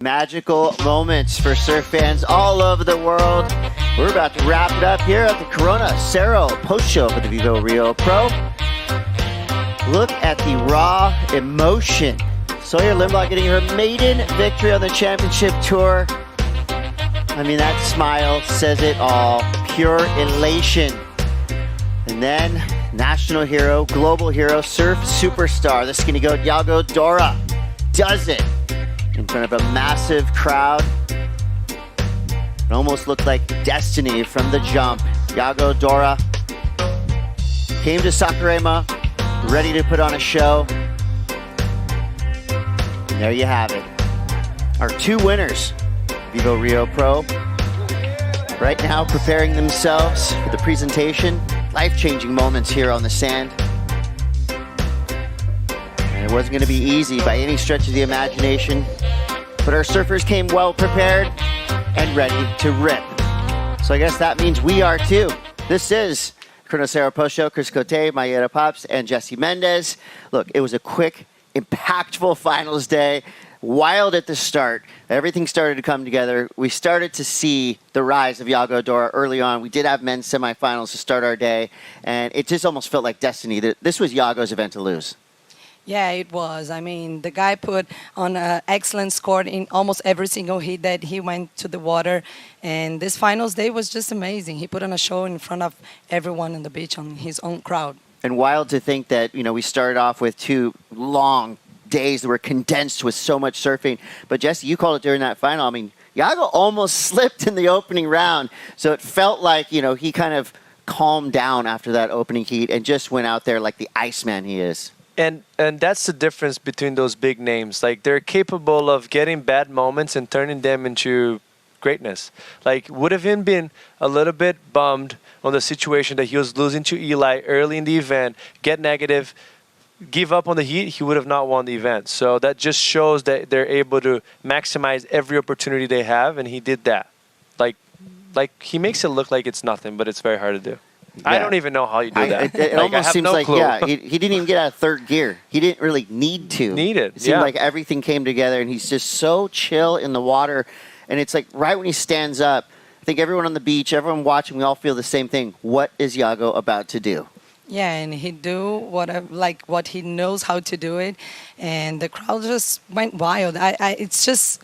Magical moments for surf fans all over the world. We're about to wrap it up here at the Corona Cero post show for the VIVO Rio Pro. Look at the raw emotion. Sawyer Lindblad getting her maiden victory on the championship tour. I mean, that smile says it all. Pure elation. And then, national hero, global hero, surf superstar, the skinny goat Yago Dora does it in front of a massive crowd. It almost looked like destiny from the jump. Yago Dora came to Saquarema, ready to put on a show. And there you have it. Our two winners, VIVO Rio Pro, right now preparing themselves for the presentation. Life-changing moments here on the sand. And it wasn't going to be easy by any stretch of the imagination, but our surfers came well prepared and ready to rip. So I guess that means we are too. This is Corona Cero Post Show. Chris Cote, Mayeda Pops, and Jesse Mendez. Look, it was a quick, impactful finals day. Wild at the start. Everything started to come together. We started to see the rise of Yago Dora early on. We did have men's semifinals to start our day, and it just almost felt like destiny. That this was Yago's event to lose. Yeah, it was. I mean, the guy put on an excellent score in almost every single heat that he went to the water. And this finals day was just amazing. He put on a show in front of everyone on the beach on his own crowd. And wild to think that, you know, we started off with two long days that were condensed with so much surfing. But Jesse, you called it during that final. I mean, Yago almost slipped in the opening round. So it felt like, you know, he kind of calmed down after that opening heat and just went out there like the Iceman he is. And that's the difference between those big names. Like, they're capable of getting bad moments and turning them into greatness. Like, would have been a little bit bummed on the situation that he was losing to Eli early in the event, get negative, give up on the heat, he would have not won the event. So that just shows that they're able to maximize every opportunity they have, and he did that. Like he makes it look like it's nothing, but it's very hard to do. Yeah. I don't even know how you do that. It like, almost seems like, yeah, he didn't even get out of third gear. He didn't really need to. It seemed like everything came together, and he's just so chill in the water. And it's like right when he stands up, I think everyone on the beach, everyone watching, we all feel the same thing. What is Yago about to do? Yeah, and he do what he knows how to do it, and the crowd just went wild. It's just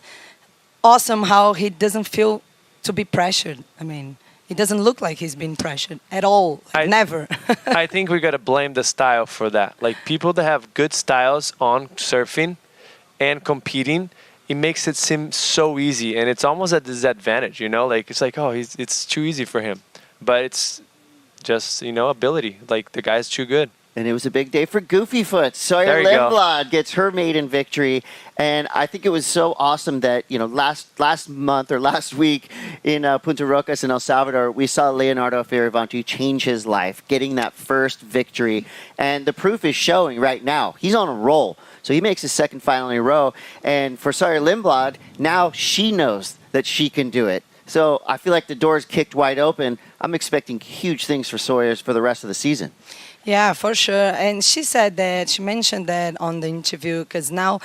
awesome how he doesn't feel to be pressured. I mean, it doesn't look like he's been pressured at all. Never. I think we got to blame the style for that. Like, people that have good styles on surfing and competing, it makes it seem so easy, and it's almost a disadvantage, you know? Like, it's like, oh, it's too easy for him. But it's just, you know, ability. Like, the guy's too good. And it was a big day for Goofyfoot. Sawyer Lindblad gets her maiden victory. And I think it was so awesome that, you know, last month or last week in Punta Rocas in El Salvador, we saw Leonardo Fioravanti change his life, getting that first victory. And the proof is showing right now. He's on a roll. So he makes his second final in a row. And for Sawyer Lindblad, now she knows that she can do it. So I feel like the door's kicked wide open. I'm expecting huge things for Sawyer's for the rest of the season. Yeah, for sure. And she mentioned that on the interview, because now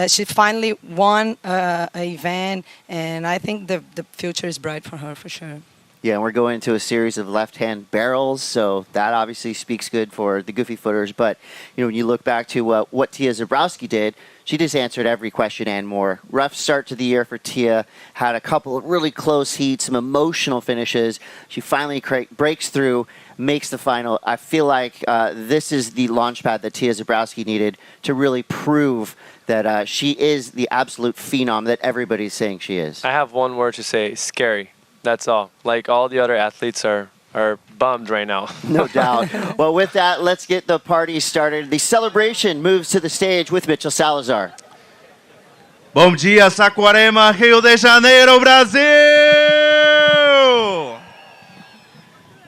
she finally won an event, and I think the future is bright for her, for sure. Yeah, and we're going into a series of left-hand barrels, so that obviously speaks good for the Goofy Footers. But, you know, when you look back to what Tya Zebrowski did, she just answered every question and more. Rough start to the year for Tya. Had a couple of really close heats, some emotional finishes. She finally breaks through, makes the final. I feel like this is the launch pad that Tya Zebrowski needed to really prove that she is the absolute phenom that everybody's saying she is. I have one word to say: scary. That's all. Like, all the other athletes are bummed right now. No doubt. Well, with that, let's get the party started. The celebration moves to the stage with Mitchell Salazar. Bom dia, Saquarema, Rio de Janeiro, Brazil!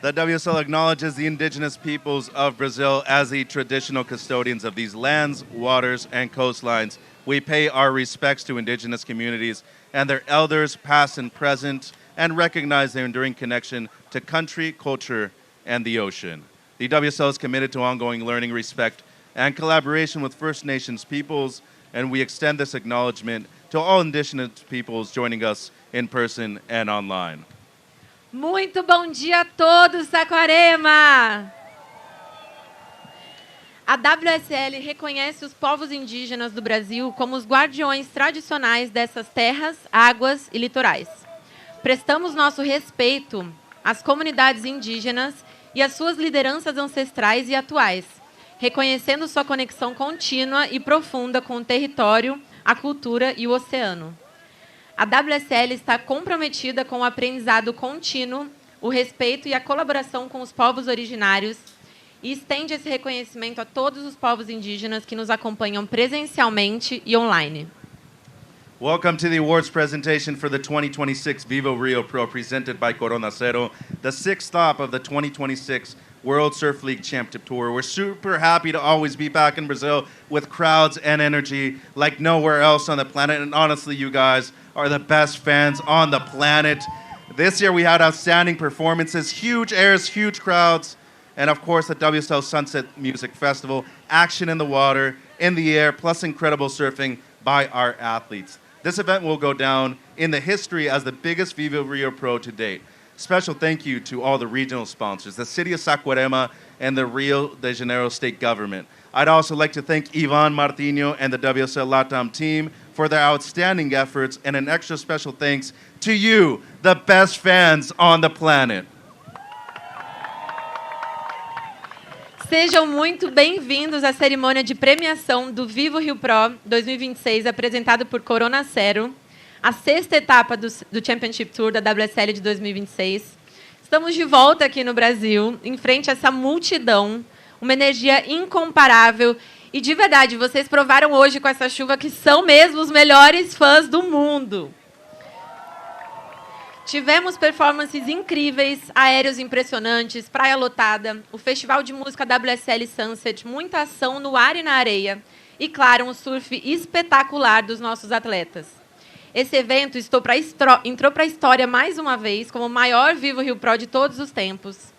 The WSL acknowledges the indigenous peoples of Brazil as the traditional custodians of these lands, waters, and coastlines. We pay our respects to indigenous communities and their elders, past and present, and recognize their enduring connection to country, culture, and the ocean. The WSL is committed to ongoing learning, respect, and collaboration with First Nations peoples, and we extend this acknowledgement to all indigenous peoples joining us in person and online. Muito bom dia a todos, Saquarema! A WSL reconhece os povos indígenas do Brasil como os guardiões tradicionais dessas terras, águas e litorais. Prestamos nosso respeito às comunidades indígenas e às suas lideranças ancestrais e atuais, reconhecendo sua conexão contínua e profunda com o território, a cultura e o oceano. A WSL está comprometida com o aprendizado contínuo, o respeito e a colaboração com os povos originários e estende esse reconhecimento a todos os povos indígenas que nos acompanham presencialmente e online. Welcome to the awards presentation for the 2026 VIVO Rio Pro Presented by Corona Cero, the sixth stop of the 2026 World Surf League Championship Tour. We're super happy to always be back in Brazil with crowds and energy like nowhere else on the planet. And honestly, you guys are the best fans on the planet. This year we had outstanding performances, huge airs, huge crowds, and of course the WSL Sunset Music Festival, action in the water, in the air, plus incredible surfing by our athletes. This event will go down in the history as the biggest VIVO Rio Pro to date. Special thank you to all the regional sponsors, the city of Saquarema and the Rio de Janeiro state government. I'd also like to thank Ivan Martino and the WSL Latam team for their outstanding efforts, and an extra special thanks to you, the best fans on the planet. Sejam muito bem-vindos à cerimônia de premiação do VIVO Rio Pro 2026, apresentado por Corona Cero, a sexta etapa do Championship Tour da WSL de 2026. Estamos de volta aqui no Brasil, em frente a essa multidão, uma energia incomparável. E, de verdade, vocês provaram hoje com essa chuva que são mesmo os melhores fãs do mundo. Tivemos performances incríveis, aéreos impressionantes, praia lotada, o festival de música WSL Sunset, muita ação no ar e na areia. E, claro, um surf espetacular dos nossos atletas. Esse evento entrou para a história mais uma vez como o maior VIVO Rio Pro de todos os tempos.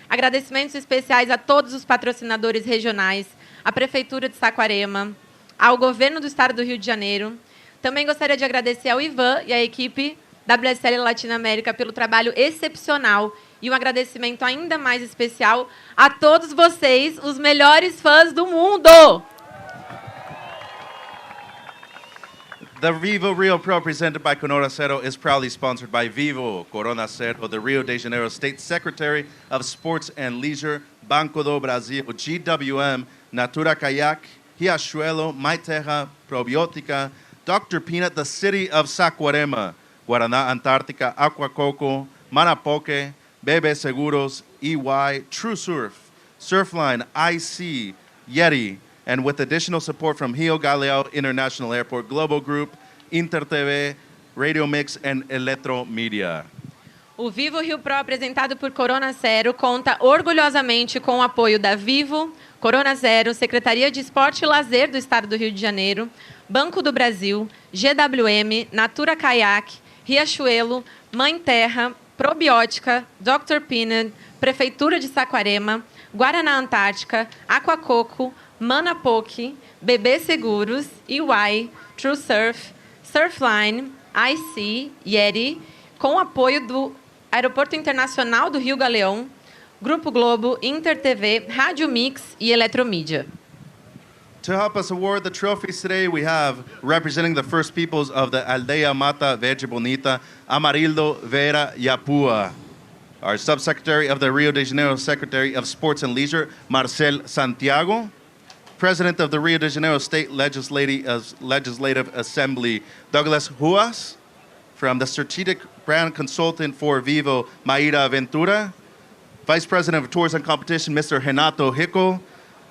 Agradecimentos especiais a todos os patrocinadores regionais, à Prefeitura de Saquarema, ao Governo do Estado do Rio de Janeiro. Também gostaria de agradecer ao Ivan e à equipe WSL Latinoamérica pelo trabalho excepcional e um agradecimento ainda mais especial a todos vocês, os melhores fãs do mundo! The VIVO Rio Pro presented by Corona Cero is proudly sponsored by VIVO, Corona Cero, the Rio de Janeiro State Secretary of Sports and Leisure, Banco do Brasil, GWM, Natura Kayak, Riachuelo, My Terra, Probiótica, Dr. Peanut, the City of Saquarema, Guaraná Antártica, Aquacoco, Manapoque, Bebe Seguros, EY, True Surf, Surfline, IC, Yeti, and with additional support from Rio Galileo International Airport, Global Group, InterTV, Radio Mix, and Eletro Media. O VIVO Rio Pro, apresentado por Corona Cero, conta orgulhosamente com o apoio da VIVO, Corona Cero, Secretaria de Esporte e Lazer do Estado do Rio de Janeiro, Banco do Brasil, GWM, Natura Kayak, Riachuelo, Mãe Terra, Probiótica, Dr. Peanut, Prefeitura de Saquarema, Guaraná Antártica, Aquacoco, Manapoque, BB Seguros, EY, True Surf, Surfline, IC, Yeti, com o apoio do Aeroporto Internacional do Rio Galeão, Grupo Globo, InterTV, Rádio Mix e Eletromídia. To help us award the trophies today, we have, representing the First Peoples of the Aldeia Mata Verde Bonita, Amarildo Vera Yapua. Our Subsecretary of the Rio de Janeiro Secretary of Sports and Leisure, Marcel Santiago. President of the Rio de Janeiro State Legislative Assembly, Douglas Ruas. From the Strategic Brand Consultant for VIVO, Maida Ventura. Vice President of Tours and Competition, Mr. Renato Hickel.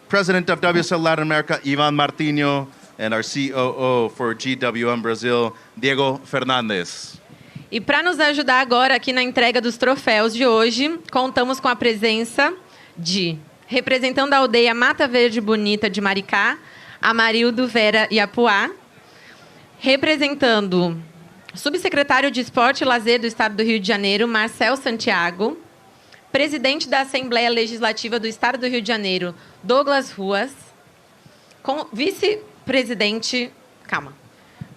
President of WSL Latin America, Ivan Martino. And our COO for GWM Brazil, Diego Fernandes. E para nos ajudar agora aqui na entrega dos troféus de hoje, contamos com a presença de, representando a aldeia Mata Verde Bonita de Maricá, Amarildo Vera Iapuá, representando o subsecretário de Esporte e Lazer do Estado do Rio de Janeiro, Marcel Santiago, presidente da Assembleia Legislativa do Estado do Rio de Janeiro, Douglas Ruas, vice-presidente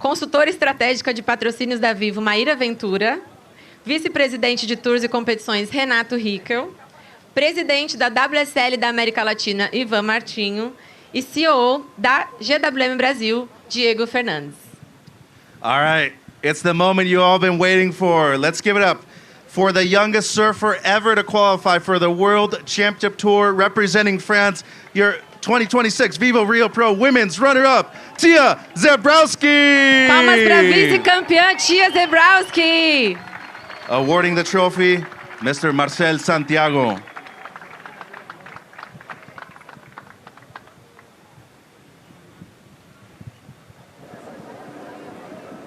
consultora estratégica de patrocínios da Vivo, Maíra Ventura, vice-presidente de tours e competições, Renato Hickel, presidente da WSL da América Latina, Ivan Martinho, e CEO da GWM Brasil, Diego Fernandes. All right, it's the moment you all been waiting for. Let's give it up for the youngest surfer ever to qualify for the World Championship Tour, representing France, your 2026 VIVO Rio Pro Women's runner-up, Tya Zebrowski. Palmas para a vice-campeã Tya Zebrowski. Awarding the trophy, Mr. Marcel Santiago.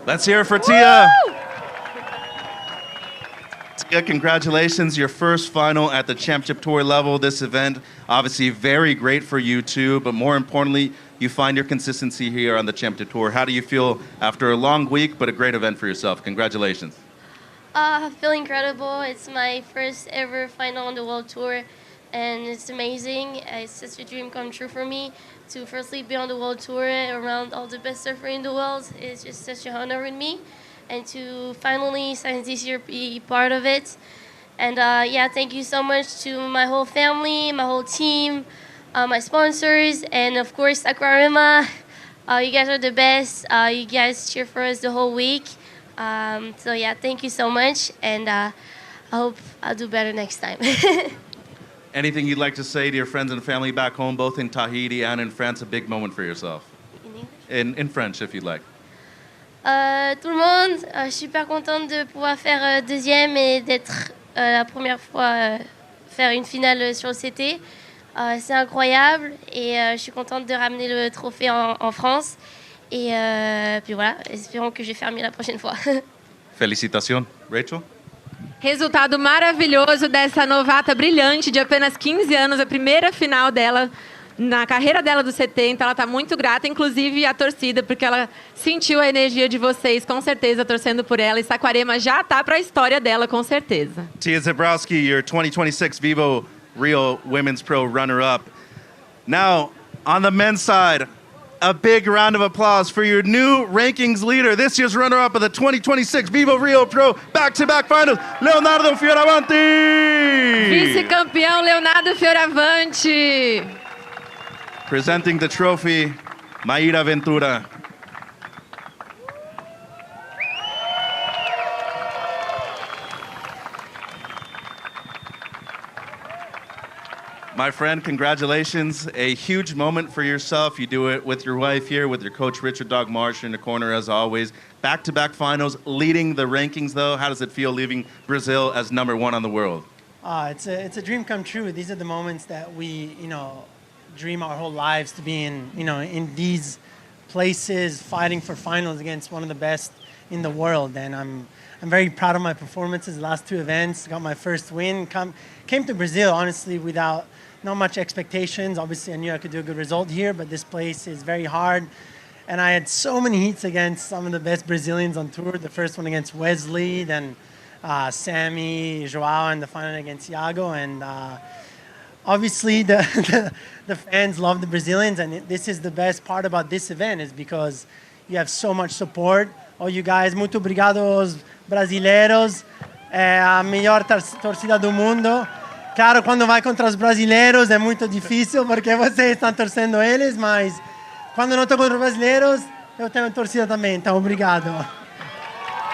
Let's hear it for Tya. Tya, congratulations, your first final at the championship tour level. This event, obviously very great for you too, but more importantly, you find your consistency here on the championship tour. How do you feel after a long week, but a great event for yourself? Congratulations. I feel incredible. It's my first ever final on the world tour, and it's amazing. It's just a dream come true for me to firstly be on the world tour around all the best surfers in the world. It's just such an honor with me, and to finally, since this year, be part of it. And yeah, thank you so much to my whole family, my whole team, my sponsors, and of course Saquarema. You guys are the best. You guys cheer for us the whole week. So yeah, thank you so much, and I hope I'll do better next time. Anything you'd like to say to your friends and family back home, both in Tahiti and in France, a big moment for yourself? In English? In French, if you'd like. Tout le monde, je suis super contente de pouvoir faire deuxième et d'être la première fois faire une finale sur le CT. C'est incroyable et je suis contente de ramener le trophée en France. Et puis voilà, espérons que je vais faire mieux la prochaine fois. Felicitación, Rachel. Resultado maravilhoso dessa novata brilhante de apenas 15 anos, a primeira final dela na carreira dela dos 70. Ela está muito grata, inclusive a torcida, porque ela sentiu a energia de vocês, com certeza, torcendo por ela. E Saquarema já está para a história dela, com certeza. Tya Zebrowski, your 2026 VIVO Rio Women's Pro runner-up. Now, on the men's side, a big round of applause for your new rankings leader, this year's runner-up of the 2026 VIVO Rio Pro back-to-back finals, Leonardo Fioravanti! Vice-campeão Leonardo Fioravanti. Presenting the trophy, Maíra Ventura. My friend, congratulations. A huge moment for yourself. You do it with your wife here, with your coach, Richard Dog Marsh, in the corner as always. Back-to-back finals, leading the rankings, though. How does it feel leaving Brazil as #1 on the world? It's a dream come true. These are the moments that we, dream our whole lives to be in, in these places, fighting for finals against one of the best in the world. And I'm very proud of my performances. The last two events, got my first win. Came to Brazil, honestly, without not much expectations. Obviously, I knew I could do a good result here, but this place is very hard. And I had so many heats against some of the best Brazilians on tour. The first one against Wesley, then Sammy, Joao, and the final against Yago. And obviously, the fans love the Brazilians. And this is the best part about this event, is because you have so much support. All you guys, muito obrigado aos brasileiros. É a melhor torcida do mundo. Claro, quando vai contra os brasileiros é muito difícil, porque vocês estão torcendo eles, mas quando não estou contra os brasileiros, eu tenho torcida também, então obrigado.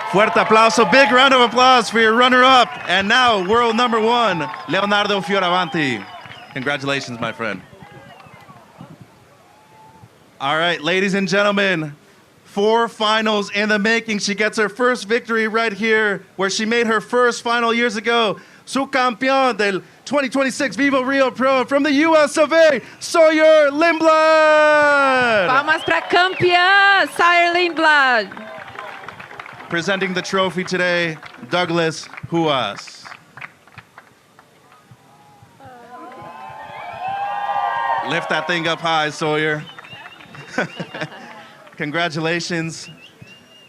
Fuerte aplauso, big round of applause for your runner-up, and now world #1, Leonardo Fioravanti. Congratulations, my friend. All right, ladies and gentlemen, 4 finals in the making. She gets her first victory right here, where she made her first final years ago. Su campeón del 2026 VIVO Rio Pro from the US of A, Sawyer Lindblad! Palmas para a campeã, Sawyer Lindblad. Presenting the trophy today, Douglas Huas. Lift that thing up high, Sawyer. Congratulations.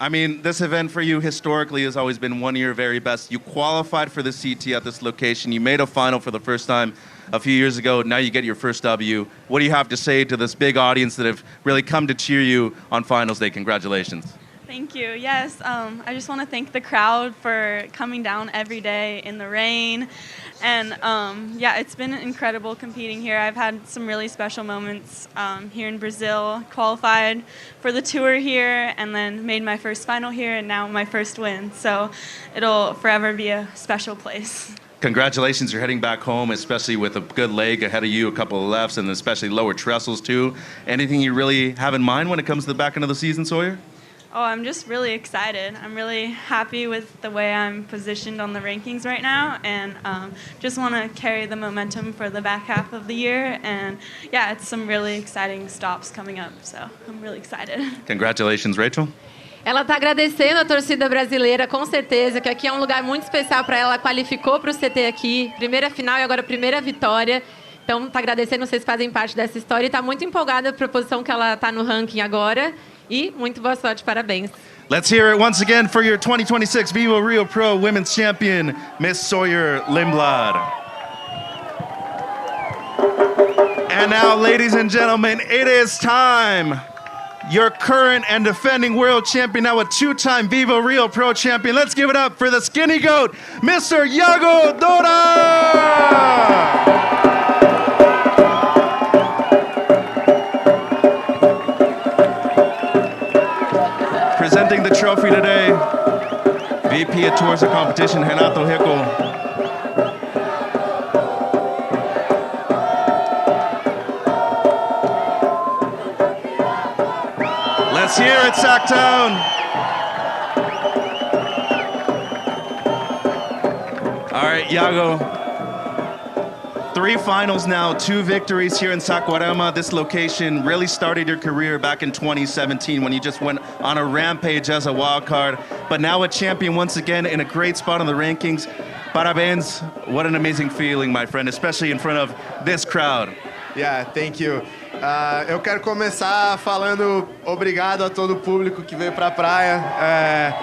I mean, this event for you historically has always been one of your very best. You qualified for the CT at this location. You made a final for the first time a few years ago. Now you get your first W. What do you have to say to this big audience that have really come to cheer you on finals day? Congratulations. Thank you. Yes, I just want to thank the crowd for coming down every day in the rain. And yeah, it's been incredible competing here. I've had some really special moments here in Brazil, qualified for the tour here, and then made my first final here, and now my first win. So it'll forever be a special place. Congratulations, you're heading back home, especially with a good leg ahead of you, a couple of lefts, and especially lower trestles too. Anything you really have in mind when it comes to the back end of the season, Sawyer? Oh, I'm just really excited. I'm really happy with the way I'm positioned on the rankings right now, and just want to carry the momentum for the back half of the year. And yeah, it's some really exciting stops coming up, so I'm really excited. Congratulations, Rachel. Ela está agradecendo a torcida brasileira, com certeza, que aqui é um lugar muito especial para ela. Ela qualificou para o CT aqui, primeira final e agora primeira vitória. Então, está agradecendo, vocês fazem parte dessa história e está muito empolgada para a posição que ela está no ranking agora. E muito boa sorte, parabéns. Let's hear it once again for your 2026 VIVO Rio Pro Women's Champion, Miss Sawyer Lindblad. And now, ladies and gentlemen, it is time. Your current and defending world champion, now a two-time VIVO Rio Pro champion. Let's give it up for the skinny goat, Mr. Yago Dora! Presenting the trophy today, VP of Tours and Competition, Renato Hickel. Let's hear it, Sacktown. All right, Yago. 3 finals now, 2 victories here in Saquarema. This location really started your career back in 2017 when you just went on a rampage as a wild card. But now a champion once again in a great spot on the rankings. Parabéns. What an amazing feeling, my friend, especially in front of this crowd. Yeah, thank you. Eu quero começar falando obrigado a todo o público que veio para a praia.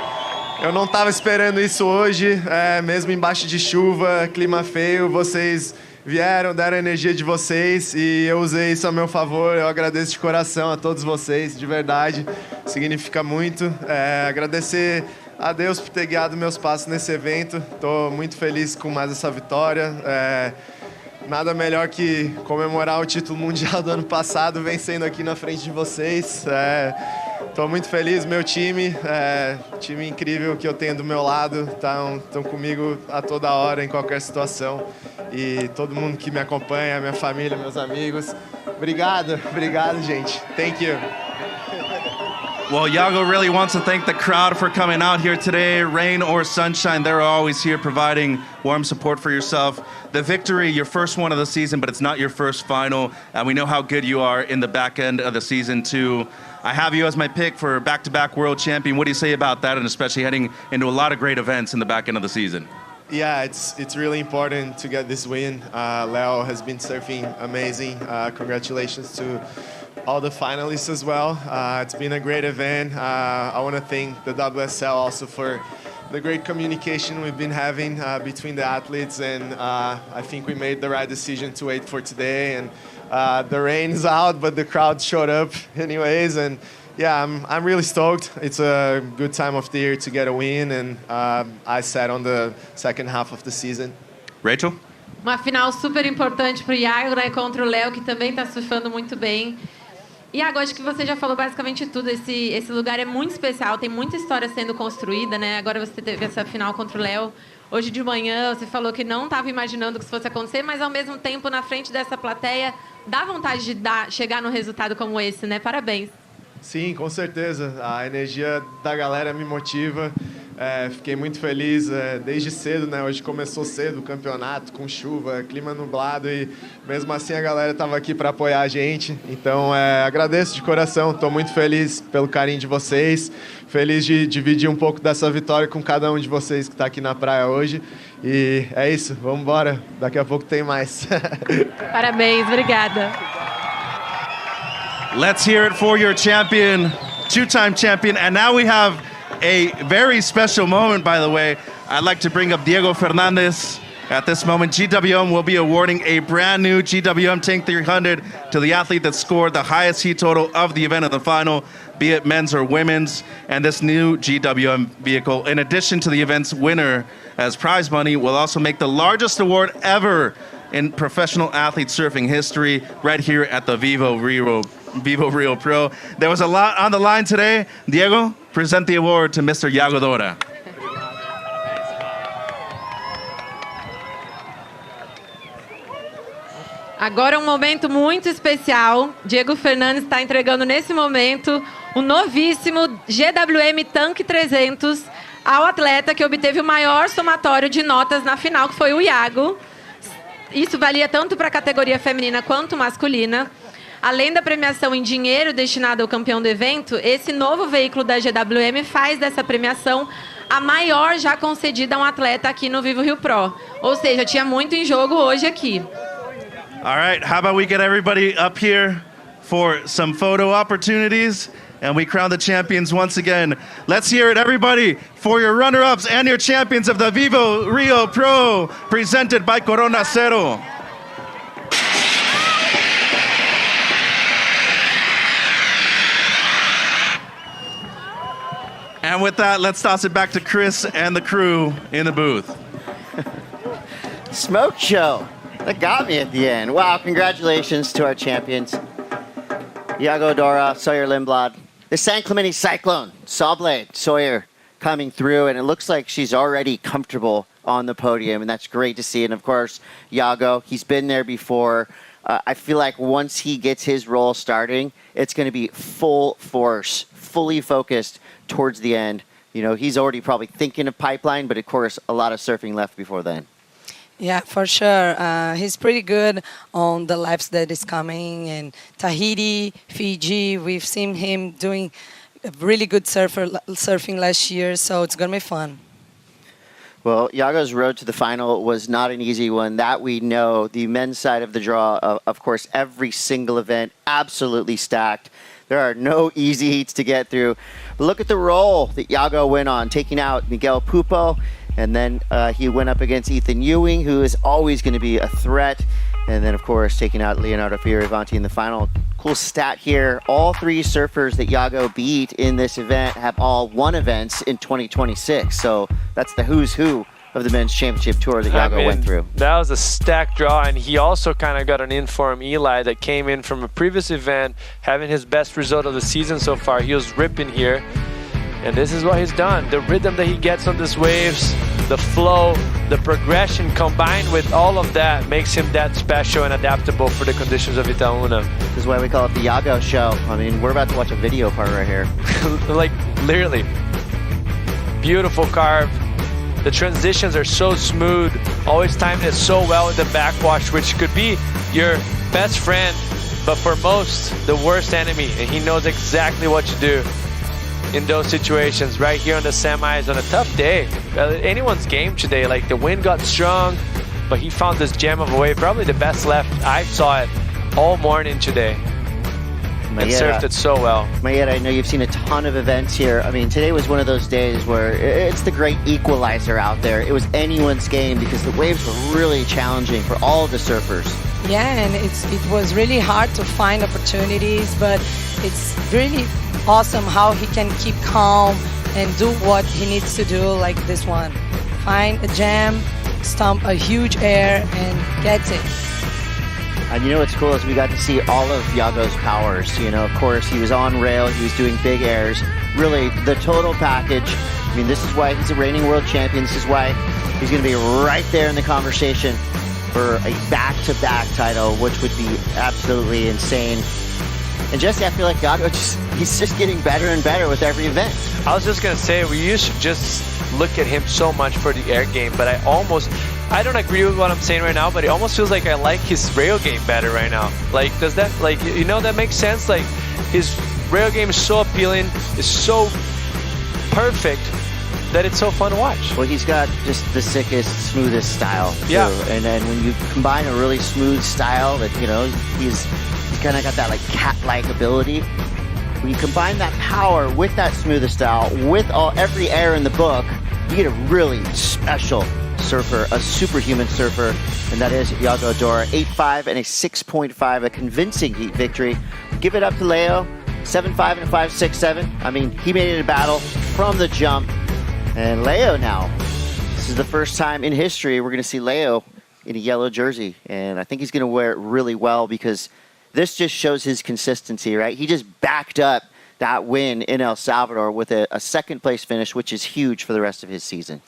Eu não estava esperando isso hoje, mesmo embaixo de chuva, clima feio, vocês vieram, deram a energia de vocês e eu usei isso a meu favor. Eu agradeço de coração a todos vocês, de verdade, significa muito. Agradecer a Deus por ter guiado meus passos nesse evento. Estou muito feliz com mais essa vitória. Nada melhor que comemorar o título mundial do ano passado, vencendo aqui na frente de vocês. Estou muito feliz, meu time, time incrível que eu tenho do meu lado, estão comigo a toda hora, em qualquer situação. E todo mundo que me acompanha, minha família, meus amigos. Obrigado, gente. Thank you. Well, Yago really wants to thank the crowd for coming out here today. Rain or sunshine, they're always here providing warm support for yourself. The victory, your first one of the season, but it's not your first final. And we know how good you are in the back end of the season, too. I have you as my pick for back-to-back world champion. What do you say about that, and especially heading into a lot of great events in the back end of the season? Yeah, it's really important to get this win. Leo has been surfing amazing. Congratulations to all the finalists as well. It's been a great event. I want to thank the WSL also for the great communication we've been having between the athletes, and I think we made the right decision to wait for today. And the rain is out, but the crowd showed up anyways, and yeah, I'm really stoked. It's a good time of the year to get a win, and I sat on the second half of the season. Rachel? Uma final super importante para o Yago, né, contra o Léo, que também está surfando muito bem. Yago, acho que você já falou basicamente tudo. Esse lugar é muito especial, tem muita história sendo construída, né? Agora você teve essa final contra o Léo. Hoje de manhã você falou que não estava imaginando que isso fosse acontecer, mas ao mesmo tempo, na frente dessa plateia, dá vontade de chegar num resultado como esse, né? Parabéns. Sim, com certeza. A energia da galera me motiva. Fiquei muito feliz desde cedo, né? Hoje começou cedo o campeonato, com chuva, clima nublado, e mesmo assim a galera estava aqui para apoiar a gente. Então, agradeço de coração. Estou muito feliz pelo carinho de vocês. Feliz de dividir um pouco dessa vitória com cada um de vocês que está aqui na praia hoje. E é isso, vamos embora. Daqui a pouco tem mais. Parabéns, obrigada. Let's hear it for your champion, two-time champion. And now we have a very special moment, by the way. I'd like to bring up Diego Fernandez. At this moment, GWM will be awarding a brand new GWM Tank 300 to the athlete that scored the highest heat total of the event of the final. be it men's or women's. And this new GWM vehicle, in addition to the event's winner as prize money, will also make the largest award ever in professional athlete surfing history right here at the VIVO Rio Pro. There was a lot on the line today. Diego, present the award to Mr. Yago Dora. Agora um momento muito especial. Diego Fernandes está entregando nesse momento o novíssimo GWM Tanque 300 ao atleta que obteve o maior somatório de notas na final, que foi o Yago. Isso valia tanto para a categoria feminina quanto masculina. Além da premiação em dinheiro destinada ao campeão do evento, esse novo veículo da GWM faz dessa premiação a maior já concedida a um atleta aqui no VIVO Rio Pro. Ou seja, tinha muito em jogo hoje aqui. All right, how about we get everybody up here for some photo opportunities and we crown the champions once again. Let's hear it, everybody, for your runner-ups and your champions of the VIVO Rio Pro, presented by Corona Cero. And with that, let's toss it back to Chris and the crew in the booth. Smoke show. That got me at the end. Wow, congratulations to our champions. Yago Dora, Sawyer Lindblad. The San Clemente Cyclone, Sawblade, Sawyer coming through, and it looks like she's already comfortable on the podium, and that's great to see. And of course, Yago, he's been there before. I feel like once he gets his role starting, it's going to be full force, fully focused towards the end. You know, he's already probably thinking of pipeline, but of course, a lot of surfing left before then. Yeah, for sure. He's pretty good on the laps that is coming. And Tahiti, Fiji, we've seen him doing a really good surfing last year, so it's going to be fun. Well, Yago's road to the final was not an easy one. That we know. The men's side of the draw, of course, every single event absolutely stacked. There are no easy heats to get through. But look at the roll that Yago went on, taking out Miguel Pupo. And then he went up against Ethan Ewing, who is always going to be a threat. And then, of course, taking out Leonardo Fioravanti in the final. Cool stat here. All three surfers that Yago beat in this event have all won events in 2026. So that's the who's who of the men's championship tour that Yago went through. That was a stacked draw, and he also kind of got an in from Eli that came in from a previous event, having his best result of the season so far. He was ripping here. And this is what he's done. The rhythm that he gets on these waves, the flow, the progression combined with all of that makes him that special and adaptable for the conditions of Itaúna. This is why we call it the Yago show. I mean, we're about to watch a video part right here. Like, literally. Beautiful carve. The transitions are so smooth. Always timed it so well with the backwash, which could be your best friend, but for most, the worst enemy. And he knows exactly what to do in those situations. Right here on the semis on a tough day. Anyone's game today. Like, the wind got strong, but he found this gem of a wave. Probably the best left. I saw it all morning today. And surfed it so well. Mayetta, I know you've seen a ton of events here. I mean, today was one of those days where it's the great equalizer out there. It was anyone's game because the waves were really challenging for all of the surfers. Yeah, and it was really hard to find opportunities, but it's really awesome how he can keep calm and do what he needs to do, like this one. Find a jam, stomp a huge air, and gets it. And you know what's cool is we got to see all of Yago's powers. You know, of course, he was on rail, he was doing big airs. Really, the total package. I mean, this is why he's a reigning world champion. This is why he's going to be right there in the conversation for a back-to-back title, which would be absolutely insane. And Jesse, I feel like Yago he's just getting better and better with every event. I was just going to say, we used to just look at him so much for the air game, but I don't agree with what I'm saying right now, but it almost feels like I like his rail game better right now. Like, does that, like, you know, that makes sense? Like, his rail game is so appealing, is so perfect that it's so fun to watch. Well, he's got just the sickest, smoothest style, too. Yeah. And then when you combine a really smooth style that, you know, he's kind of got that, like, cat-like ability. When you combine that power with that smoothest style, with every air in the book, you get a really special surfer, a superhuman surfer, and that is Yago Dora. 8.5 and a 6.5, a convincing heat victory. Give it up to Leo. 7.5 and a 5.67. I mean, he made it a battle from the jump. And Leo now. This is the first time in history we're going to see Leo in a yellow jersey. And I think he's going to wear it really well because this just shows his consistency, right? He just backed up that win in El Salvador with a second place finish, which is huge for the rest of his season.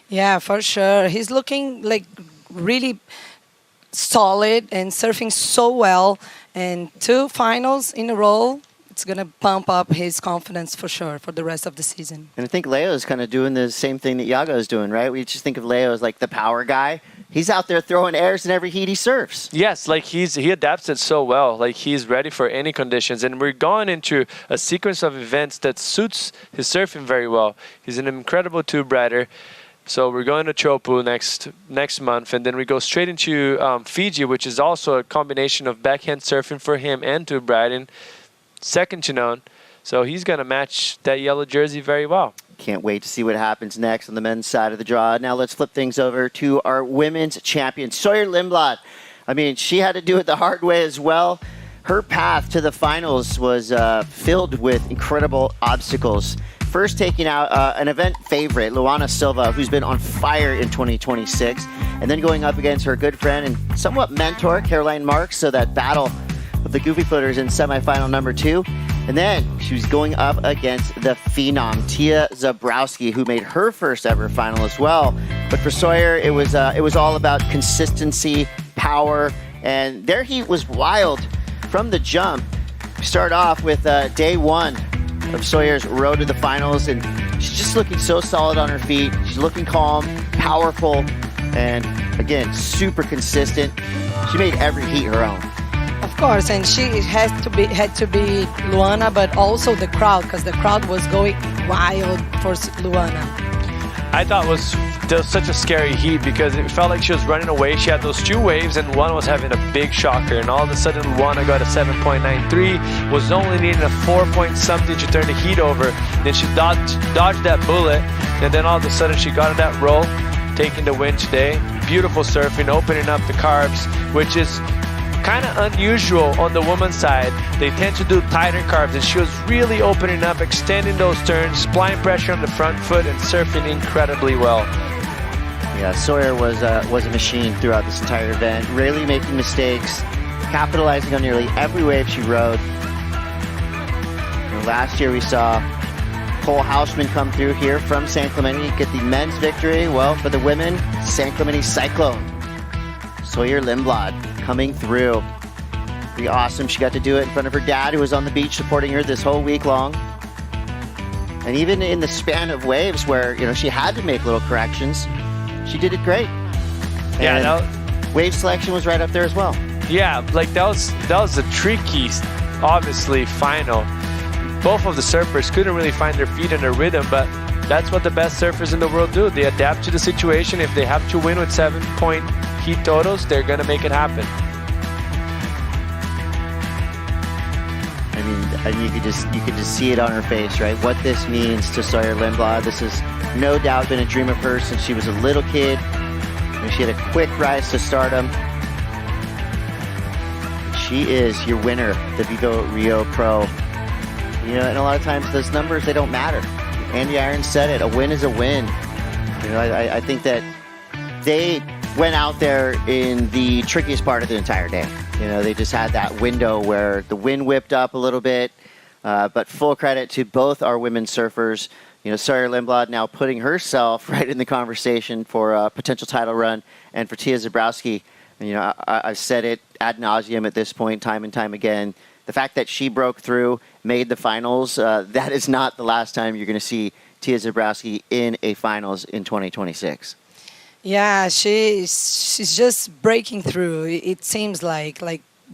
Yeah, for sure. He's looking like really solid and surfing so well. And 2 finals in a row, it's going to pump up his confidence for sure for the rest of the season. And I think Leo's kind of doing the same thing that Yago is doing, right? We just think of Leo as like the power guy. He's out there throwing airs in every heat he surfs. Yes, like he adapts it so well. Like he's ready for any conditions. And we're going into a sequence of events that suits his surfing very well. He's an incredible tube rider. So we're going to Chopu next month, and then we go straight into Fiji, which is also a combination of backhand surfing for him and tube riding, second to none. So he's going to match that yellow jersey very well. Can't wait to see what happens next on the men's side of the draw. Now let's flip things over to our women's champion, Sawyer Lindblad. I mean, she had to do it the hard way as well. Her path to the finals was filled with incredible obstacles. First taking out an event favorite, Luana Silva, who's been on fire in 2026, and then going up against her good friend and somewhat mentor, Caroline Marks, so that battle of the Goofy Footers in semifinal number 2. And then she was going up against the phenom, Tya Zebrowski, who made her first ever final as well. But for Sawyer, it was all about consistency, power, and their heat was wild from the jump. We start off with day 1 of Sawyer's road to the finals, and she's just looking so solid on her feet. She's looking calm, powerful, and again, super consistent. She made every heat her own. Of course, and she had to be Luana, but also the crowd, because the crowd was going wild for Luana. I thought there was such a scary heat because it felt like she was running away. She had those 2 waves, and one was having a big shocker. And all of a sudden, Luana got a 7.93, was only needing a 4 point something to turn the heat over. Then she dodged that bullet, and then all of a sudden, she got in that roll, taking the win today. Beautiful surfing, opening up the carbs, which is kind of unusual on the woman's side. They tend to do tighter carbs, and she was really opening up, extending those turns, applying pressure on the front foot, and surfing incredibly well. Yeah, Sawyer was a machine throughout this entire event, rarely making mistakes, capitalizing on nearly every wave she rode. Last year we saw Cole Hausman come through here from San Clemente, get the men's victory. Well, for the women, San Clemente Cyclone. Sawyer Lindblad coming through. Pretty awesome. She got to do it in front of her dad, who was on the beach supporting her this whole week long. And even in the span of waves where, she had to make little corrections, she did it great. And wave selection was right up there as well. Yeah, like that was a tricky, obviously, final. Both of the surfers couldn't really find their feet and their rhythm, but that's what the best surfers in the world do. They adapt to the situation. If they have to win with 7 point heat totals, they're going to make it happen. I mean, you could just see it on her face, right? What this means to Sawyer Lindblad. This has no doubt been a dream of hers since she was a little kid. She had a quick rise to stardom. She is your winner, the VIVO Rio Pro. And a lot of times those numbers, they don't matter. Andy Irons said it, a win is a win. I think that they went out there in the trickiest part of the entire day. They just had that window where the wind whipped up a little bit, but full credit to both our women surfers. Sawyer Lindblad now putting herself right in the conversation for a potential title run, and for Tya Zebrowski. I've said it ad nauseum at this point, time and time again. The fact that she broke through, made the finals, that is not the last time you're going to see Tya Zebrowski in a finals in 2026. Yeah, she's just breaking through. It seems like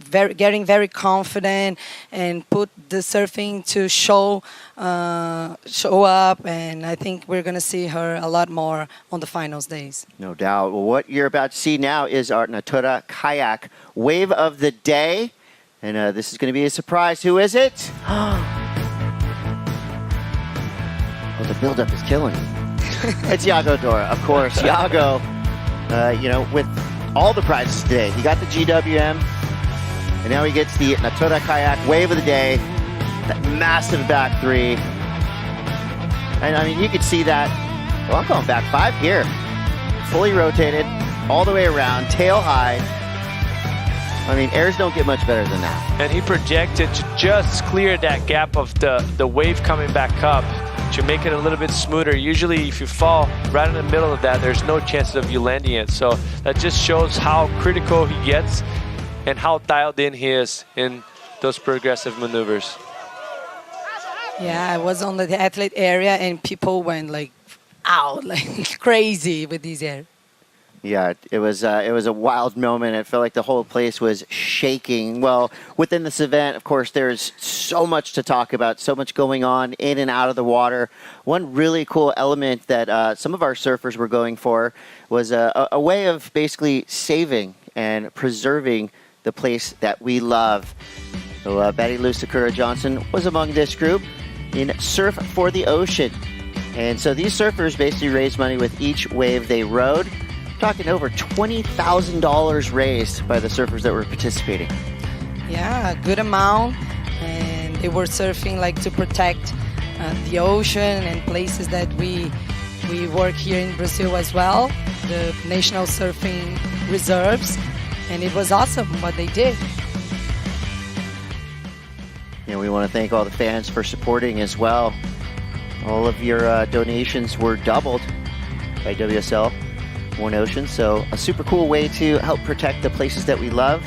getting very confident and put the surfing to show up. And I think we're going to see her a lot more on the finals days. No doubt. Well, what you're about to see now is our Natura Kayak Wave of the Day. And this is going to be a surprise. Who is it? Oh, the buildup is killing me. It's Yago Dora, of course. Yago, with all the prizes today. He got the GWM, and now he gets the Natura Kayak Wave of the Day. That massive back three. And I mean, you could see that. Well, I'm going back 5 here. Fully rotated, all the way around, tail high. I mean, airs don't get much better than that. And he projected to just clear that gap of the wave coming back up to make it a little bit smoother. Usually, if you fall right in the middle of that, there's no chances of you landing it. So that just shows how critical he gets and how dialed in he is in those progressive maneuvers. Yeah, I was on the athlete area and people went like out like crazy with these air. Yeah, it was a wild moment. It felt like the whole place was shaking. Well, within this event, of course, there's so much to talk about, so much going on in and out of the water. One really cool element that some of our surfers were going for was a way of basically saving and preserving the place that we love. So Betty Lou Sakura Johnson was among this group in Surf for the Ocean. And so these surfers basically raised money with each wave they rode. Talking over $20,000 raised by the surfers that were participating. Yeah, a good amount. And they were surfing like to protect the ocean and places that we work here in Brazil as well, the national surfing reserves. And it was awesome what they did. And we want to thank all the fans for supporting as well. All of your donations were doubled by WSL One Ocean, so a super cool way to help protect the places that we love.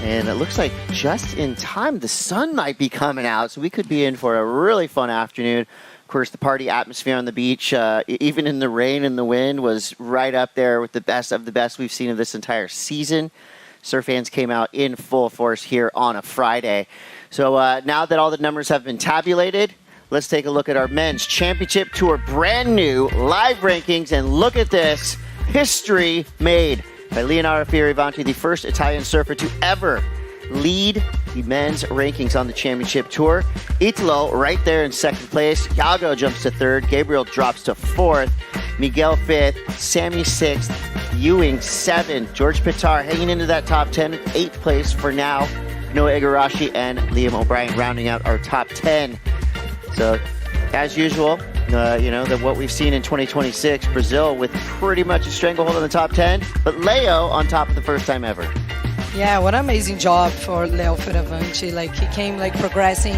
And it looks like just in time, the sun might be coming out, so we could be in for a really fun afternoon. Of course, the party atmosphere on the beach, even in the rain and the wind, was right up there with the best of the best we've seen of this entire season. Surf fans came out in full force here on a Friday. So now that all the numbers have been tabulated, let's take a look at our men's championship tour brand new live rankings. And look at this. History made by Leonardo Fioravanti, the first Italian surfer to ever lead the men's rankings on the championship tour. Italo right there in second place. Yago jumps to third. Gabriel drops to fourth. Miguel fifth. Sammy sixth. Ewing 7th. George Pitar hanging into that top 10, 8th place for now. Noah Igarashi and Liam O'Brien rounding out our top 10. So, as usual, what we've seen in 2026, Brazil with pretty much a stranglehold on the top 10, but Leo on top for the first time ever. Yeah, what an amazing job for Leo Fioravanti. Like, he came like progressing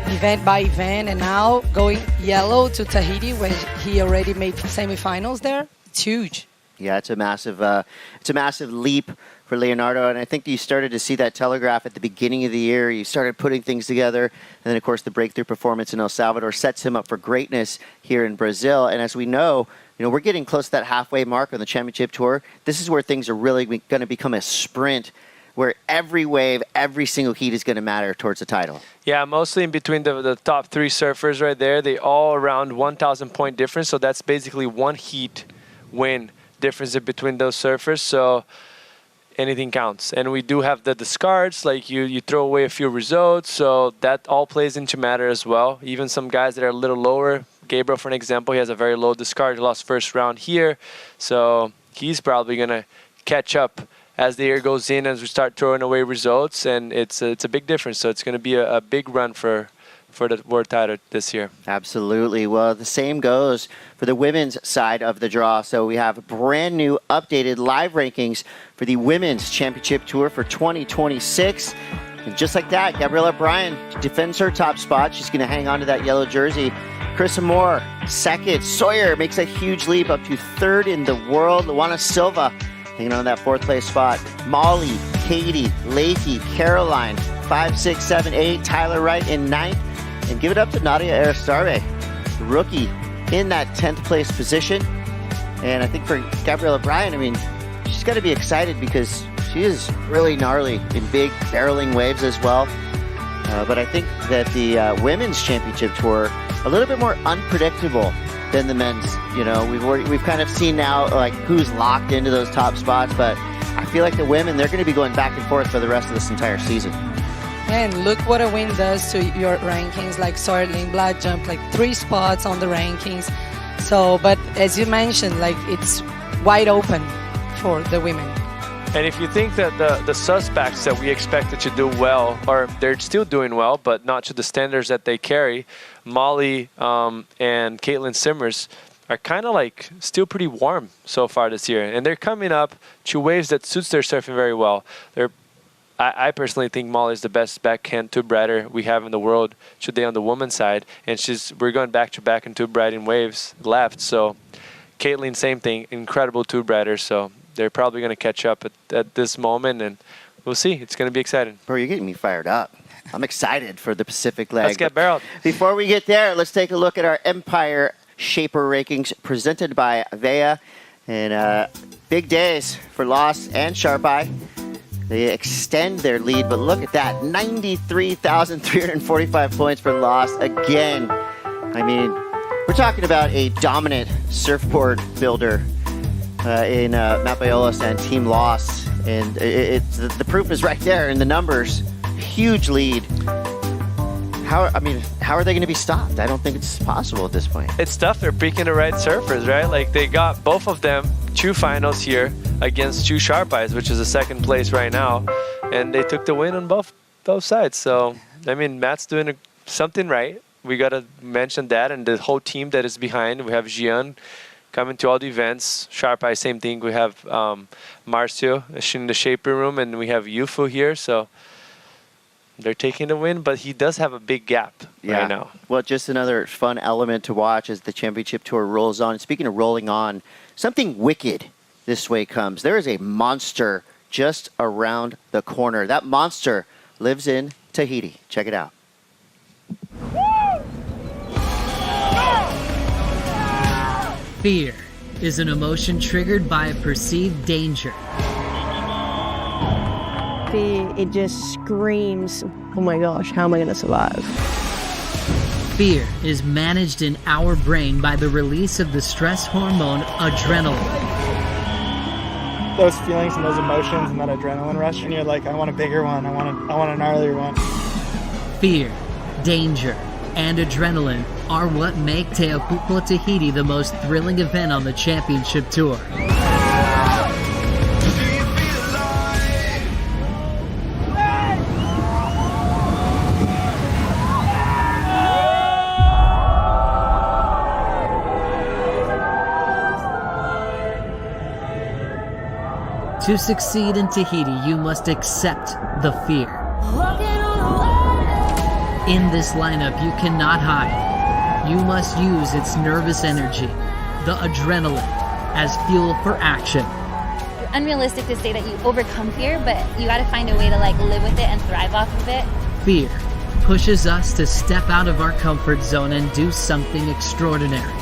event by event, and now going yellow to Tahiti when he already made semifinals there. It's huge. Yeah, it's a massive leap for Leonardo, and I think you started to see that telegraph at the beginning of the year. You started putting things together, and then, of course, the breakthrough performance in El Salvador sets him up for greatness here in Brazil. And as we know, we're getting close to that halfway mark on the championship tour. This is where things are really going to become a sprint, where every wave, every single heat is going to matter towards the title. Yeah, mostly in between the top 3 surfers right there. They all around 1,000 point difference, so that's basically one heat win difference in between those surfers. So anything counts. And we do have the discards, like you throw away a few results, so that all plays into matter as well. Even some guys that are a little lower, Gabriel, for an example, he has a very low discard. He lost first round here, so he's probably going to catch up as the year goes in, as we start throwing away results, and it's a big difference. So it's going to be a big run for the world title this year. Absolutely. Well, the same goes for the women's side of the draw. So we have brand new updated live rankings for the Women's Championship Tour for 2026. And just like that, Gabriella Bryan defends her top spot. She's going to hang on to that yellow jersey. Chris Moore, second. Sawyer makes a huge leap up to third in the world. Luana Silva hanging on that fourth place spot. Molly, Katie, Leahy, Caroline, 5, 6, 7, 8. Tyler Wright in ninth. And give it up to Nadia Aristarbe, the rookie, in that 10th place position. And I think for Gabriella Bryan, she's got to be excited because she is really gnarly in big barreling waves as well. But I think that the Women's Championship Tour, a little bit more unpredictable than the men's. We've kind of seen now like who's locked into those top spots, but I feel like the women, they're going to be going back and forth for the rest of this entire season. And look what a win does to your rankings. Like Sawyer Lindblad jumped like 3 spots on the rankings. So, but as you mentioned, like it's wide open for the women. And if you think that the suspects that we expected to do well, or they're still doing well, but not to the standards that they carry, Molly and Caitlin Simmers are kind of like still pretty warm so far this year. And they're coming up to waves that suits their surfing very well. I personally think Molly's the best backhand tube rider we have in the world today on the women's side. And we're going back-to-back in tube riding waves left. So Caitlin, same thing, incredible tube rider. So they're probably going to catch up at this moment, and we'll see. It's going to be exciting. Bro, you're getting me fired up. I'm excited for the Pacific leg. Let's get barreled. Before we get there, let's take a look at our Empire Shaper rankings presented by VEA. And big days for Loss and Sharp Eye. They extend their lead, but look at that. 93,345 points for Loss again. I mean, we're talking about a dominant surfboard builder in Matt Bayolos and Team Loss. And the proof is right there in the numbers. Huge lead. How are they going to be stopped? I don't think it's possible at this point. It's tough. They're picking the right surfers, right? Like, they got both of them 2 finals here against 2 Sharp Eyes, which is the second place right now. And they took the win on both sides. So, I mean, Matt's doing something right. We got to mention that, and the whole team that is behind. We have Gian coming to all the events. Sharp Eye, same thing. We have Marcio in the Shaper room, and we have Yufu here. So they're taking the win, but he does have a big gap right now. Well, just another fun element to watch as the championship tour rolls on. Speaking of rolling on, something wicked this way comes. There is a monster just around the corner. That monster lives in Tahiti. Check it out. Fear is an emotion triggered by a perceived danger. It just screams, oh my gosh, how am I going to survive? Fear is managed in our brain by the release of the stress hormone adrenaline. Those feelings and those emotions and that adrenaline rush, and you're like, I want a bigger one, I want a gnarlier one. Fear, danger, and adrenaline are what make Tya Pupo Tahiti the most thrilling event on the championship tour. To succeed in Tahiti, you must accept the fear. In this lineup, you cannot hide. You must use its nervous energy, the adrenaline, as fuel for action. It's unrealistic to say that you overcome fear, but you gotta find a way to live with it and thrive off of it. Fear pushes us to step out of our comfort zone and do something extraordinary.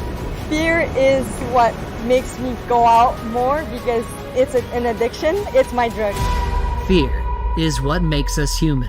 Fear is what makes me go out more because it's an addiction. It's my drug. Fear is what makes us human.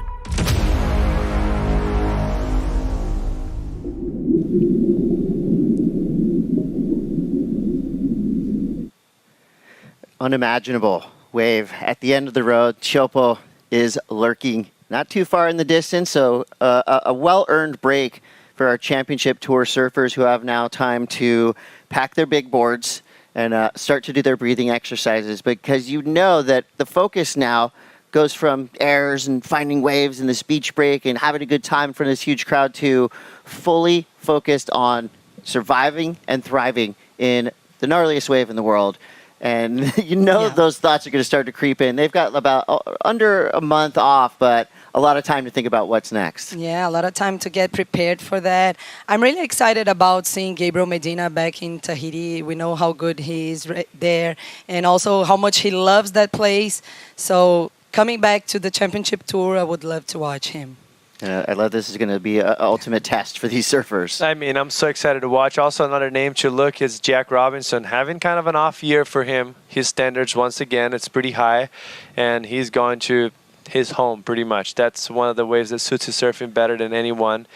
Unimaginable wave at the end of the road. Chopo is lurking not too far in the distance, so a well-earned break for our championship tour surfers who have now time to pack their big boards and start to do their breathing exercises, because you know that the focus now goes from airs and finding waves and this beach break and having a good time in front of this huge crowd to fully focused on surviving and thriving in the gnarliest wave in the world. And you know those thoughts are going to start to creep in. They've got about under a month off, but a lot of time to think about what's next. Yeah, a lot of time to get prepared for that. I'm really excited about seeing Gabriel Medina back in Tahiti. We know how good he is right there and also how much he loves that place. So coming back to the championship tour, I would love to watch him. I love this is going to be an ultimate test for these surfers. I mean, I'm so excited to watch. Also, another name to look is Jack Robinson. Having kind of an off year for him. His standards, once again, it's pretty high. And he's going to his home, pretty much. That's one of the waves that suits his surfing better than anyone.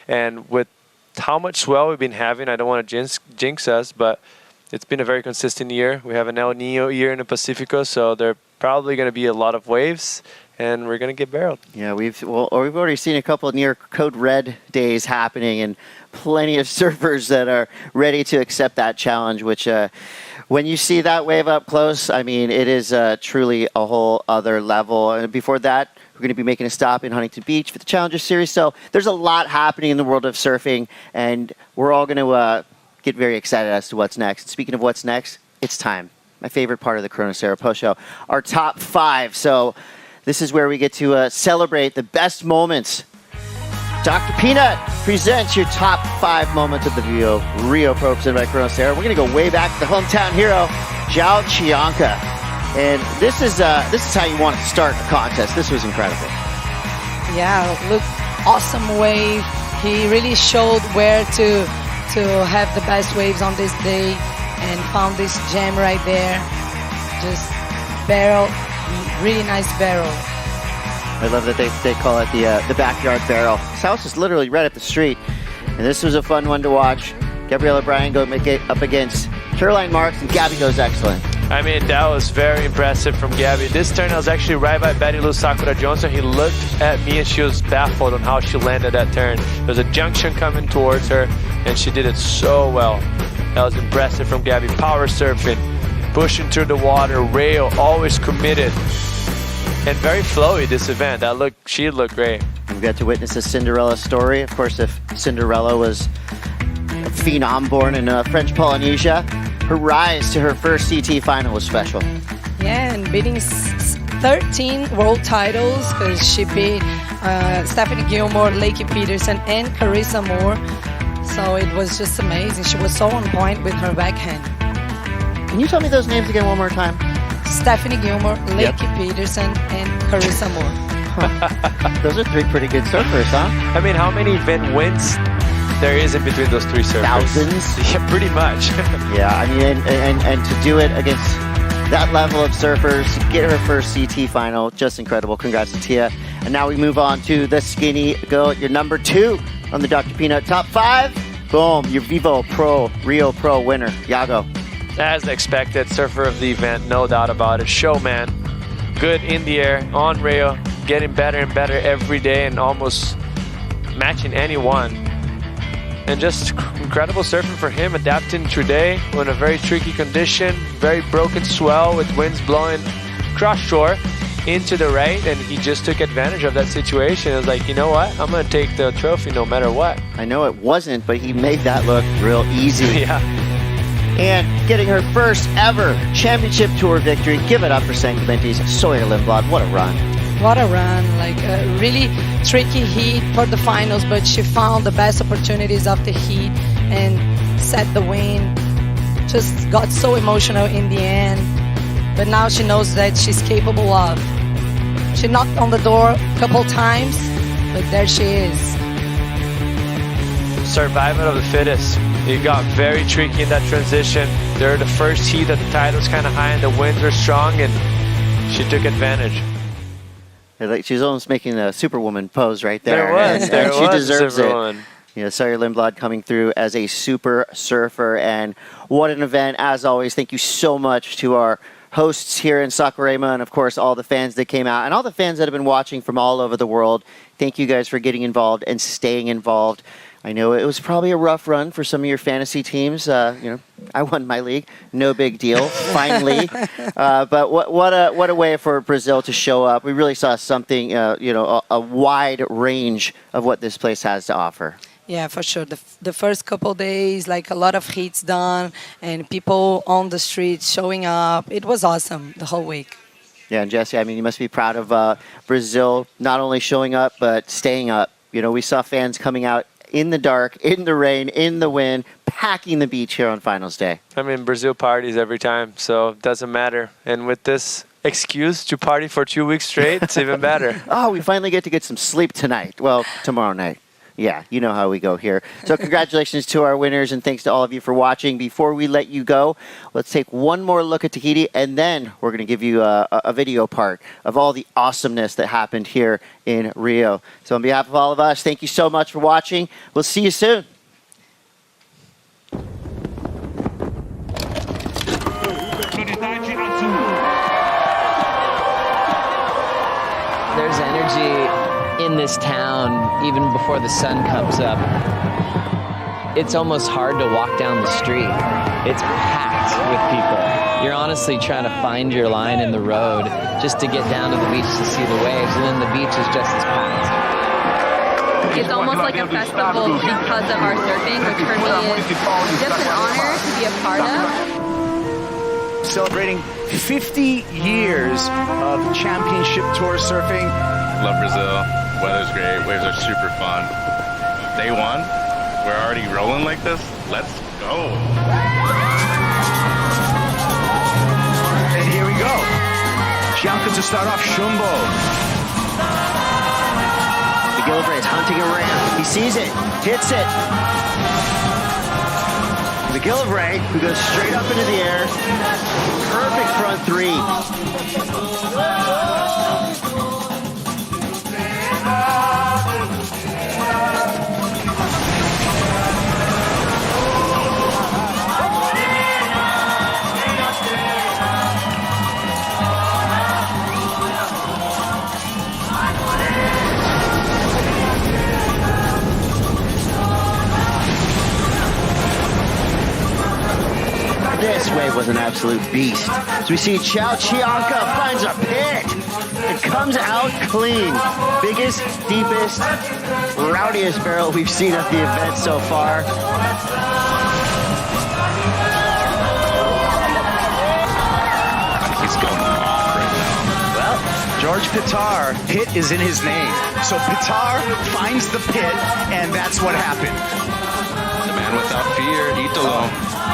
And with how much swell we've been having, I don't want to jinx us, but it's been a very consistent year. We have an El Nino year in the Pacifico, so there are probably going to be a lot of waves. and we're going to get barreled. Yeah, we've already seen a couple of near code red days happening, and plenty of surfers that are ready to accept that challenge, which when you see that wave up close, I mean, it is truly a whole other level. And before that, we're going to be making a stop in Huntington Beach for the Challenger Series. So there's a lot happening in the world of surfing, and we're all going to get very excited as to what's next. Speaking of what's next, it's time. My favorite part of the Corona Cero post show, our top 5. So this is where we get to celebrate the best moments. Dr. Peanut presents your top 5 moments of the VIVO Rio Pro Presented by Corona Cero. We're going to go way back to the hometown hero, Zhao Chianca. And this is how you want to start a contest. This was incredible. Yeah, look, awesome wave. He really showed where to have the best waves on this day and found this gem right there. Just barrel, really nice barrel. I love that they call it the backyard barrel. This house is literally right up the street. And this was a fun one to watch. Gabriella Bryan go make it up against Caroline Marks, and Gabby goes excellent. I mean, that was very impressive from Gabby. This turn, I was actually right by Betty Lou Sakura Johnson. He looked at me and she was baffled on how she landed that turn. There's a junction coming towards her, and she did it so well. That was impressive from Gabby. Power surfing, pushing through the water, rail, always committed. And very flowy, this event. She looked great. We got to witness a Cinderella story. Of course, if Cinderella was a phenom born in French Polynesia, her rise to her first CT final was special. Yeah, and beating 13 world titles, because she beat Stephanie Gilmore, Lakey Peterson, and Carissa Moore. So it was just amazing. She was so on point with her backhand. Can you tell me those names again one more time? Stephanie Gilmore, Lakey Peterson, and Carissa Moore. Huh. Those are 3 pretty good surfers, huh? I mean, how many event wins there is in between those 3 surfers? Thousands? Yeah, pretty much. Yeah, I mean, and to do it against that level of surfers, to get her first CT final, just incredible. Congrats to Tya. And now we move on to the skinny goat, your number 2 on the Dr. Peanut top 5. Boom, your VIVO Rio Pro winner, Yago. As expected, surfer of the event, no doubt about it. Showman, good in the air, on rail, getting better and better every day and almost matching anyone. And just incredible surfing for him, adapting today in a very tricky condition, very broken swell with winds blowing cross shore into the right, and he just took advantage of that situation. It was like, you know what? I'm going to take the trophy no matter what. I know it wasn't, but he made that look real easy. Yeah. And getting her first ever championship tour victory. Give it up for San Clementi's Sawyer Lindblad. What a run. What a run. Like a really tricky heat for the finals, but she found the best opportunities of the heat and set the wind. Just got so emotional in the end. But now she knows that she's capable of. She knocked on the door a couple times, but there she is. Survival of the fittest. It got very tricky in that transition. They're the first heat that the tide was kind of high and the winds were strong, and she took advantage. Like she's almost making a Superwoman pose right there. There she was deserves Superwoman. it. You know, Sawyer Lindblad coming through as a super surfer, and what an event as always. Thank you so much to our hosts here in Saquarema, and of course all the fans that came out and all the fans that have been watching from all over the world. Thank you guys for getting involved and staying involved. I know it was probably a rough run for some of your fantasy teams. You know, I won my league, no big deal, finally. But what a way for Brazil to show up. We really saw something, you know, a wide range of what this place has to offer. Yeah, for sure. The first couple days, like a lot of heats done and people on the streets showing up. It was awesome the whole week. Yeah, and Jesse, I mean, you must be proud of Brazil not only showing up, but staying up. You know, we saw fans coming out in the dark, in the rain, in the wind, packing the beach here on finals day. I mean, Brazil parties every time, so it doesn't matter. And with this excuse to party for 2 weeks straight, it's even better. Oh, we finally get some sleep tonight. Well, tomorrow night. Yeah, you know how we go here. So congratulations to our winners, and thanks to all of you for watching. Before we let you go, let's take one more look at Tahiti, and then we're going to give you a video part of all the awesomeness that happened here in Rio. So on behalf of all of us, thank you so much for watching. We'll see you soon. There's energy in this town even before the sun comes up. It's almost hard to walk down the street. It's packed with people. You're honestly trying to find your line in the road just to get down to the beach to see the waves, and then the beach is just as packed. It's almost like a festival because of our surfing, which for me is just an honor to be a part of. Celebrating 50 years of championship tour surfing. Love Brazil. Weather's great. Waves are super fun. Day one, we're already rolling like this. Let's go. And here we go. Bianca to start off, Shumbo. McGillivray is hunting a ramp. He sees it, hits it. McGillivray, who goes straight up into the air. Perfect front three. This wave was an absolute beast. So we see Chow Chianca finds a pit and comes out clean. Biggest, deepest, rowdiest barrel we've seen at the event so far. He's going off right now. Well, George Pitar, pit is in his name. So Pitar finds the pit, and that's what happened. The man without fear, Italo.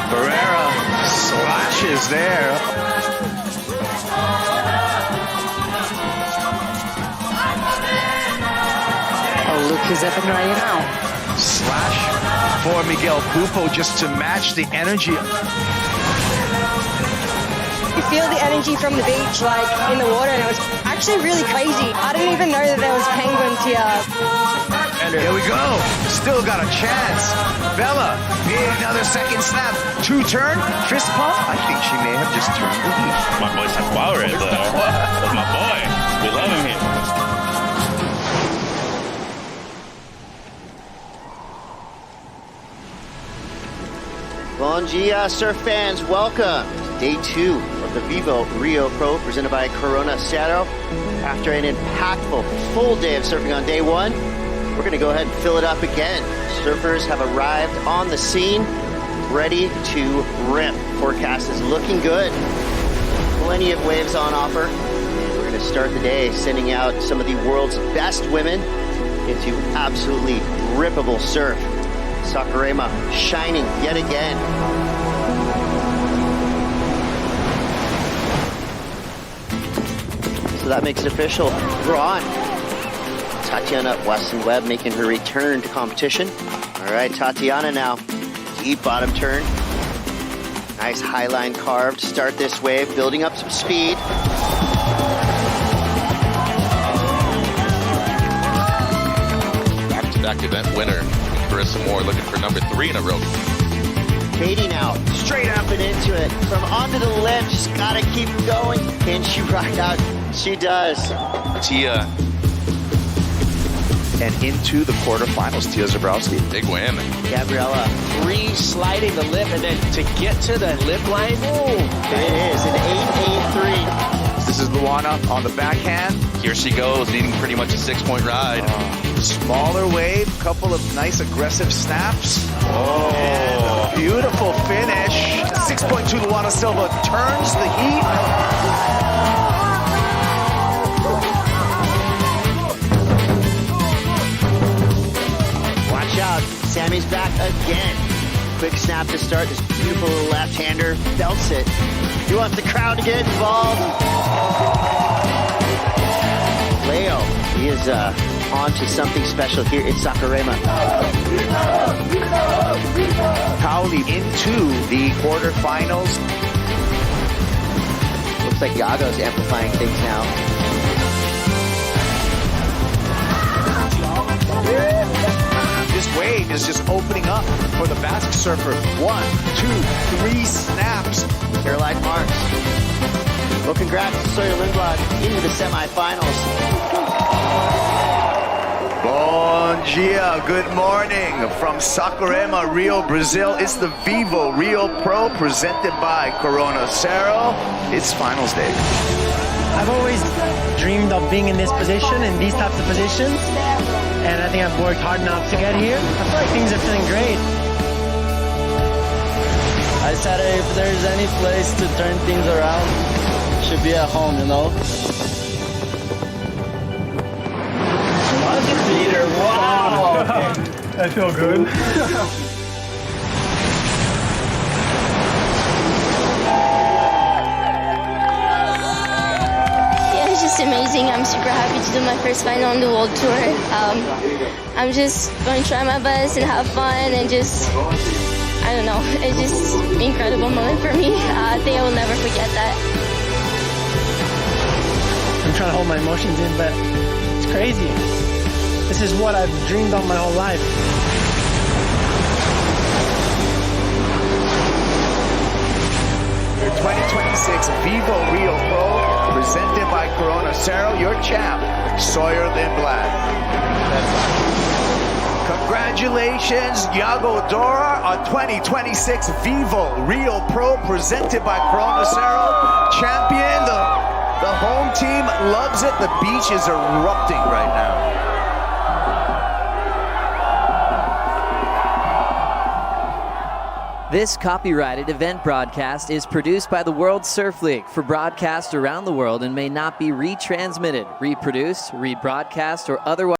Barrera slashes there. Oh, look who's up and right now. Slash for Miguel Pupo just to match the energy. You feel the energy from the beach, like in the water, and it was actually really crazy. I didn't even know that there was penguins here. And here we go. Still got a chance. Bella, another second snap. Two turn, fist pump. I think she may have just turned the heat. My boy Saquarema right there. That's my boy. We love him here. Bon dia, surf fans. Welcome to day 2 of the VIVO Rio Pro presented by Corona Cero. After an impactful full day of surfing on day 1, we're going to go ahead and fill it up again. Surfers have arrived on the scene, ready to rip. Forecast is looking good. Plenty of waves on offer. And we're going to start the day sending out some of the world's best women into absolutely rippable surf. Saquarema shining yet again. So that makes it official. We're on. Tatiana Weston-Webb making her return to competition. All right, Tatiana now. Deep bottom turn. Nice high line carve to start this wave, building up some speed. Back-to-back event winner. Marissa Moore looking for number 3 in a row. Katie now, straight up and into it. From onto the lip, just gotta keep going. Can she ride out? She does. Tya. And into the quarterfinals, Tya Zebrowski. Big win. Gabriella. Sliding the lip, and then to get to the lip line. There it is, an 883. This is Luana on the backhand. Here she goes, needing pretty much a 6-point ride. Smaller wave, couple of nice aggressive snaps. Oh, and a beautiful finish. 6.2 Luana Silva turns the heat. Watch out, Sammy's back again. Quick snap to start, this beautiful little left-hander, belts it. He wants the crowd to get involved. Leo, he is on to something special here in Saquarema. Pauli into the quarterfinals. Looks like Yago's amplifying things now. This wave is just opening up for the Basque surfer. 1, 2, 3 snaps. Caroline Marks. Well, congrats to Sawyer Lindblad into the semifinals. Bom dia, good morning from Saquarema, Rio, Brazil. It's the VIVO Rio Pro presented by Corona Cero. It's finals day. I've always dreamed of being in this position, in these types of positions, and I think I've worked hard enough to get here. I feel like things are feeling great. I said if there's any place to turn things around, should be at home, you know? Peter, wow! I feel good. Yeah, it's just amazing. I'm super happy to do my first final on the World Tour. I'm just going to try my best and have fun and just, I don't know, it's just an incredible moment for me. I think I will never forget that. I'm trying to hold my emotions in, but it's crazy. This is what I've dreamed of my whole life. The 2026 VIVO Rio Pro presented by Corona Cero. Your champ, Sawyer Lindblad. Congratulations, Yago Dora, on 2026 VIVO Rio Pro presented by Corona Cero. Champion, the home team loves it. The beach is erupting right now. This copyrighted event broadcast is produced by the World Surf League for broadcast around the world and may not be retransmitted, reproduced, rebroadcast, or otherwise